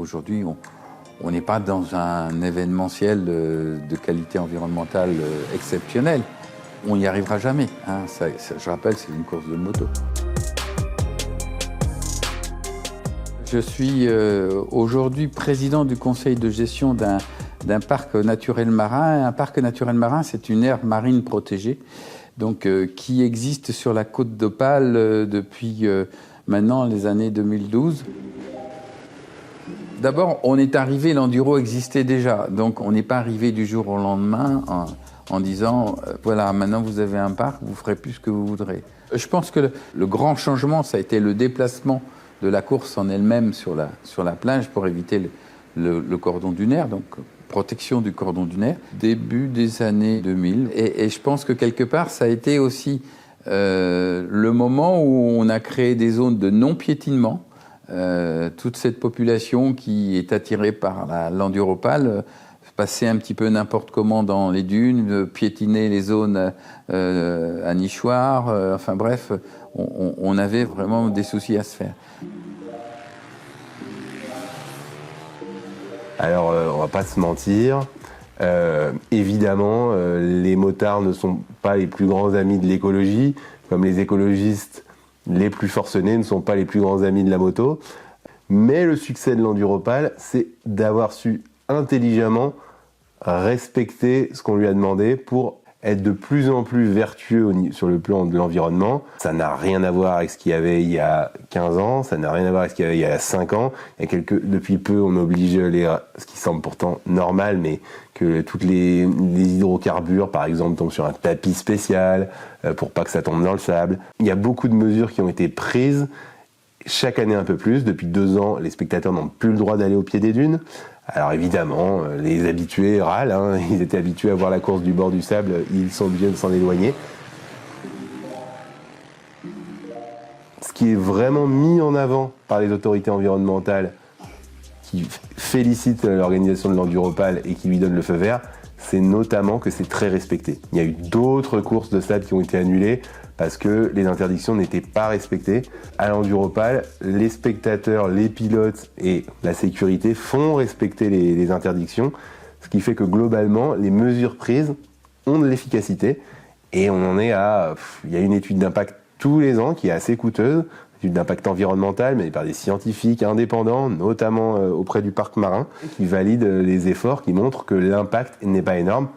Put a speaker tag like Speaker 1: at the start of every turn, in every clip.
Speaker 1: Aujourd'hui, on n'est pas dans un événementiel de qualité environnementale exceptionnelle. On n'y arrivera jamais. Hein. Je rappelle, c'est une course de moto. Je suis aujourd'hui président du conseil de gestion d'un parc naturel marin. Un parc naturel marin, c'est une aire marine protégée donc, qui existe sur la côte d'Opale depuis maintenant les années 2012. D'abord, on est arrivé, l'enduro existait déjà, donc on n'est pas arrivé du jour au lendemain en disant voilà, maintenant vous avez un parc, vous ferez plus ce que vous voudrez. Je pense que le grand changement, ça a été le déplacement de la course en elle-même sur la plage pour éviter le cordon dunaire, donc protection du cordon dunaire, début des années 2000. Et je pense que quelque part, ça a été aussi le moment où on a créé des zones de non-piétinement. Toute cette population qui est attirée par l'enduropale passait un petit peu n'importe comment dans les dunes, piétiner les zones à nichoirs, enfin bref, on avait vraiment des soucis à se faire.
Speaker 2: Alors, on va pas se mentir, évidemment, les motards ne sont pas les plus grands amis de l'écologie, comme les écologistes les plus forcenés ne sont pas les plus grands amis de la moto. Mais le succès de l'enduropale, c'est d'avoir su intelligemment respecter ce qu'on lui a demandé pour être de plus en plus vertueux sur le plan de l'environnement. Ça n'a rien à voir avec ce qu'il y avait il y a 15 ans, ça n'a rien à voir avec ce qu'il y avait il y a 5 ans. Depuis peu, on oblige ce qui semble pourtant normal, mais que toutes les hydrocarbures, par exemple, tombent sur un tapis spécial pour pas que ça tombe dans le sable. Il y a beaucoup de mesures qui ont été prises, chaque année un peu plus. Depuis 2 ans, les spectateurs n'ont plus le droit d'aller au pied des dunes. Alors évidemment, les habitués râlent, hein. Ils étaient habitués à voir la course du bord du sable, ils sont obligés de s'en éloigner. Ce qui est vraiment mis en avant par les autorités environnementales qui félicitent l'organisation de l'enduropale et qui lui donnent le feu vert, c'est notamment que c'est très respecté. Il y a eu d'autres courses de sable qui ont été annulées parce que les interdictions n'étaient pas respectées. À l'enduropale, les spectateurs, les pilotes et la sécurité font respecter les interdictions, ce qui fait que globalement, les mesures prises ont de l'efficacité et on en est à... Il y a une étude d'impact tous les ans qui est assez coûteuse, étude d'impact environnemental, mais par des scientifiques indépendants, notamment auprès du parc marin, qui valident les efforts, qui montrent que l'impact n'est pas énorme.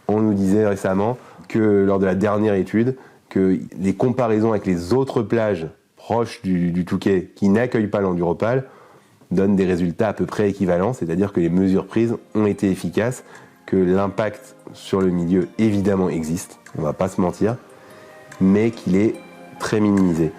Speaker 2: On nous disait récemment que lors de la dernière étude, que les comparaisons avec les autres plages proches du Touquet qui n'accueillent pas l'enduropale donnent des résultats à peu près équivalents, c'est-à-dire que les mesures prises ont été efficaces, que l'impact sur le milieu évidemment existe, on ne va pas se mentir, mais qu'il est très minimisé.